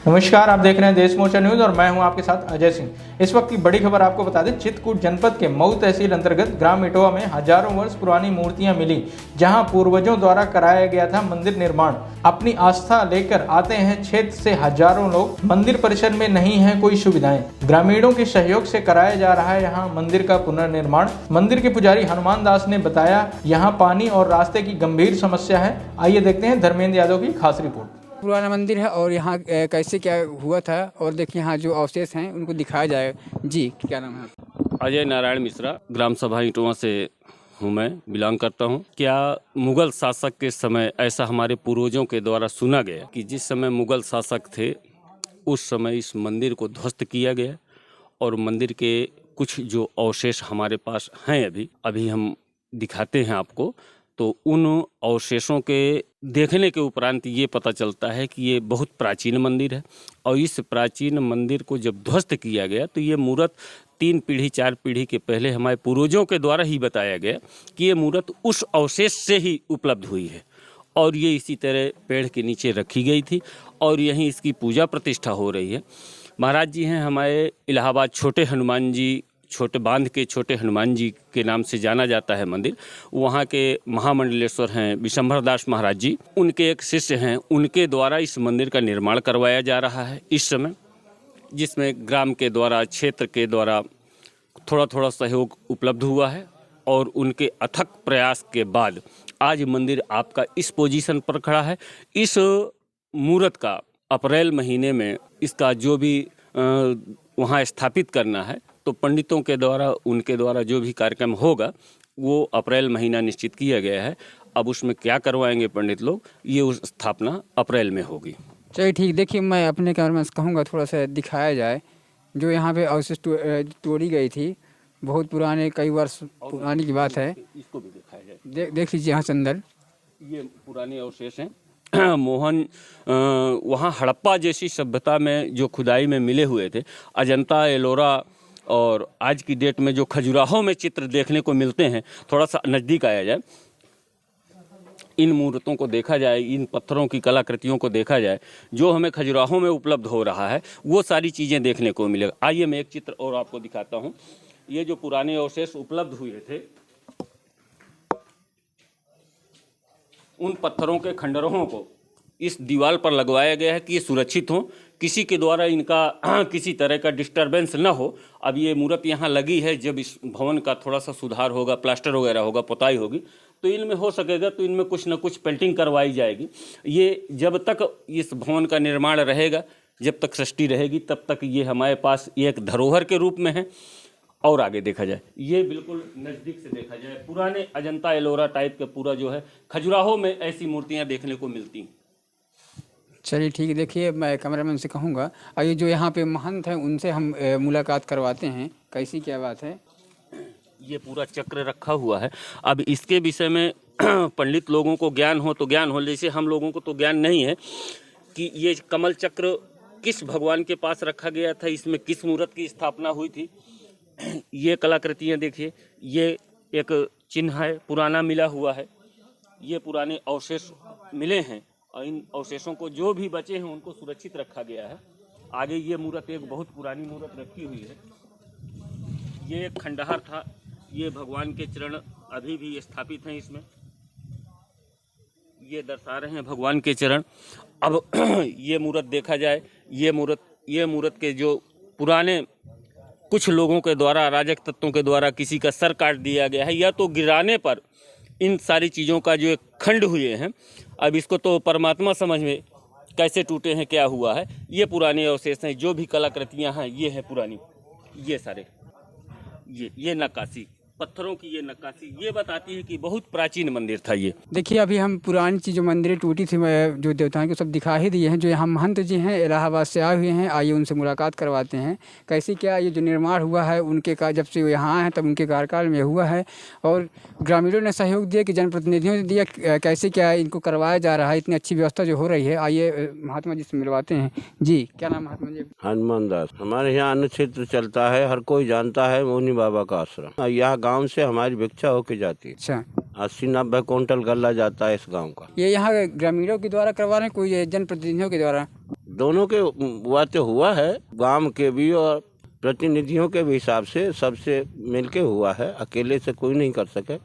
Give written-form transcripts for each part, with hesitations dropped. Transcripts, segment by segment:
नमस्कार, आप देख रहे हैं देश मोर्चा न्यूज और मैं हूं आपके साथ अजय सिंह। इस वक्त की बड़ी खबर आपको बता दें, चित्रकूट जनपद के मऊ तहसील अंतर्गत ग्राम इटोवा में हजारों वर्ष पुरानी मूर्तियां मिली, जहां पूर्वजों द्वारा कराया गया था मंदिर निर्माण। अपनी आस्था लेकर आते हैं क्षेत्र से हजारों लोग। मंदिर परिसर में नहीं है कोई सुविधाएं, ग्रामीणों के सहयोग से कराया जा रहा है यहाँ मंदिर का पुनर्निर्माण। मंदिर के पुजारी हनुमान दास ने बताया, यहाँ पानी और रास्ते की गंभीर समस्या है। आइए देखते हैं धर्मेंद्र यादव की खास रिपोर्ट। पुराना मंदिर है और यहाँ कैसे क्या हुआ था और देखिए यहाँ जो अवशेष हैं उनको दिखाया जाए। जी, क्या नाम है? अजय नारायण मिश्रा, ग्राम सभा इटोवा से हूँ, मैं बिलोंग करता हूँ। क्या मुगल शासक के समय ऐसा हमारे पूर्वजों के द्वारा सुना गया कि जिस समय मुगल शासक थे उस समय इस मंदिर को ध्वस्त किया गया और मंदिर के कुछ जो अवशेष हमारे पास हैं अभी हम दिखाते हैं आपको। तो उन अवशेषों के देखने के उपरांत ये पता चलता है कि ये बहुत प्राचीन मंदिर है और इस प्राचीन मंदिर को जब ध्वस्त किया गया तो ये मूर्त 3 पीढ़ी 4 पीढ़ी के पहले हमारे पूर्वजों के द्वारा ही बताया गया कि ये मूर्त उस अवशेष से ही उपलब्ध हुई है और ये इसी तरह पेड़ के नीचे रखी गई थी और यहीं इसकी पूजा प्रतिष्ठा हो रही है। महाराज जी हैं हमारे इलाहाबाद छोटे हनुमान जी, छोटे बांध के छोटे हनुमान जी के नाम से जाना जाता है मंदिर। वहाँ के महामंडलेश्वर हैं विशंभर दास महाराज जी, उनके एक शिष्य हैं, उनके द्वारा इस मंदिर का निर्माण करवाया जा रहा है इस समय, जिसमें ग्राम के द्वारा, क्षेत्र के द्वारा थोड़ा थोड़ा सहयोग उपलब्ध हुआ है और उनके अथक प्रयास के बाद आज मंदिर आपका इस पोजीशन पर खड़ा है। इस मूर्त का अप्रैल महीने में इसका जो भी वहाँ स्थापित करना है तो पंडितों के द्वारा, उनके द्वारा जो भी कार्यक्रम होगा वो अप्रैल महीना निश्चित किया गया है। अब उसमें क्या करवाएंगे पंडित लोग, ये उस स्थापना अप्रैल में होगी। चलिए ठीक, देखिए मैं अपने कैमरे में कहूँगा थोड़ा सा दिखाया जाए। जो यहाँ पे अवशेष तोड़ी गई थी, बहुत पुराने, कई वर्ष पुरानी की बात है। इसको भी दिखाया जाए। देख लीजिए यहाँ से अंदर, ये पुराने अवशेष हैं। मोहन वहाँ हड़प्पा जैसी सभ्यता में जो खुदाई में मिले हुए थे, अजंता, एलोरा और आज की डेट में जो खजुराहो में चित्र देखने को मिलते हैं, थोड़ा सा नज़दीक आया जाए, इन मूर्तों को देखा जाए, इन पत्थरों की कलाकृतियों को देखा जाए, जो हमें खजुराहो में उपलब्ध हो रहा है वो सारी चीज़ें देखने को मिलेगा। आइए मैं एक चित्र और आपको दिखाता हूँ। ये जो पुराने अवशेष उपलब्ध हुए थे, उन पत्थरों के खंडरों को इस दीवार पर लगवाया गया है कि ये सुरक्षित हो, किसी के द्वारा इनका किसी तरह का डिस्टरबेंस न हो। अब ये मूर्त यहाँ लगी है, जब इस भवन का थोड़ा सा सुधार होगा, प्लास्टर वगैरह होगा, पुताई होगी, तो इनमें हो सकेगा तो इनमें कुछ न कुछ पेंटिंग करवाई जाएगी। ये जब तक इस भवन का निर्माण रहेगा, जब तक सृष्टि रहेगी, तब तक ये हमारे पास एक धरोहर के रूप में है। और आगे देखा जाए, ये बिल्कुल नज़दीक से देखा जाए, पुराने अजंता एलोरा टाइप के पूरा जो है खजुराहो में ऐसी मूर्तियाँ देखने को मिलती हैं। चलिए ठीक है, देखिए मैं कैमरामैन से कहूँगा, आइए जो यहाँ पे महंत हैं उनसे हम मुलाकात करवाते हैं, कैसी क्या बात है। ये पूरा चक्र रखा हुआ है। अब इसके विषय में पंडित लोगों को ज्ञान हो तो ज्ञान हो, जैसे हम लोगों को तो ज्ञान नहीं है कि ये कमल चक्र किस भगवान के पास रखा गया था, इसमें किस मूर्त की स्थापना हुई थी। ये कलाकृतियाँ देखिए, ये एक चिन्ह है, पुराना मिला हुआ है, ये पुराने अवशेष मिले हैं और इन अवशेषों को जो भी बचे हैं उनको सुरक्षित रखा गया है। आगे ये मूर्त एक बहुत पुरानी मूर्त रखी हुई है, ये एक खंडहर था, ये भगवान के चरण अभी भी स्थापित हैं इसमें, ये दर्शा रहे हैं भगवान के चरण। अब ये मूर्त देखा जाए, ये मूर्त के जो पुराने कुछ लोगों के द्वारा, अराजक तत्वों के द्वारा किसी का सर काट दिया गया है या तो गिराने पर इन सारी चीज़ों का जो एक खंड हुए हैं। अब इसको तो परमात्मा समझ में कैसे टूटे हैं, क्या हुआ है। ये पुराने अवशेष हैं, जो भी कलाकृतियाँ हैं ये है पुरानी, ये सारे ये नक्काशी, पत्थरों की ये नक्काशी, ये बताती है कि बहुत प्राचीन मंदिर था ये। देखिए अभी हम पुरानी चीज़ जो मंदिरें टूटी थी, जो देवताओं को सब दिखा ही दिए हैं। जो यहाँ महंत जी हैं इलाहाबाद से आए हुए हैं, आइए उनसे मुलाकात करवाते हैं, कैसी क्या ये जो निर्माण हुआ है उनके का, जब से वो यहाँ आए हैं तब उनके कार्यकाल में हुआ है और ग्रामीणों ने सहयोग दिया कि जनप्रतिनिधियों ने दिया, कैसे क्या इनको करवाया जा रहा है, इतनी अच्छी व्यवस्था जो हो रही है। आइए महात्मा जी से मिलवाते हैं। जी, क्या नाम महात्मा जी? हनुमान दास। हमारे यहाँ अन्न क्षेत्र चलता है, हर कोई जानता है, मोहनी बाबा का आश्रम। यहाँ गांव से हमारी भिक्षा होके जाती है। अच्छा, 80-90 क्विंटल गल्ला जाता है इस गांव का। ये यहाँ ग्रामीणों के द्वारा करवा रहे हैं, कोई जनप्रतिनिधियों के द्वारा? दोनों के हुआ तो हुआ है, गांव के भी और प्रतिनिधियों के भी हिसाब से सबसे मिलके हुआ है, अकेले से कोई नहीं कर सके।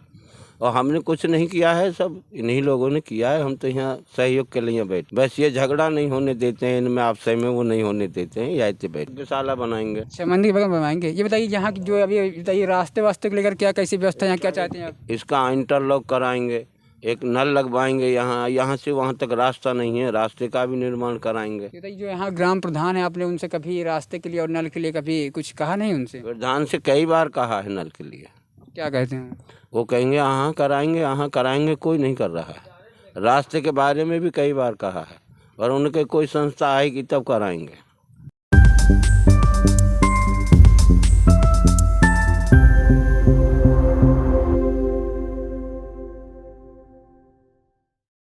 और हमने कुछ नहीं किया है, सब इन्हीं लोगों ने किया है। हम तो यहाँ सहयोग के लिए बैठे, बस ये झगड़ा नहीं होने देते हैं इनमें, आपस में वो नहीं होने देते हैं। यहाँ बैठ गौशाला बनाएंगे, मंदिर बगल बनवाएंगे। ये बताइए यहाँ की जो अभी बताइए रास्ते वास्ते को लेकर क्या कैसी व्यवस्था यहाँ क्या चाहते हैं आप? इसका इंटरलॉक कराएंगे, एक नल लगवाएंगे। यहाँ से वहाँ तक रास्ता नहीं है, रास्ते का भी निर्माण कराएंगे। ये बताइए जो यहाँ ग्राम प्रधान है, आपने उनसे कभी रास्ते के लिए और नल के लिए कभी कुछ कहा नहीं उनसे? प्रधान से कई बार कहा है नल के लिए। क्या कहते हैं? वो कहेंगे यहाँ कराएंगे, कोई नहीं कर रहा है। रास्ते के बारे में भी कई बार कहा है, और उनके कोई संस्था आएगी तब कराएंगे।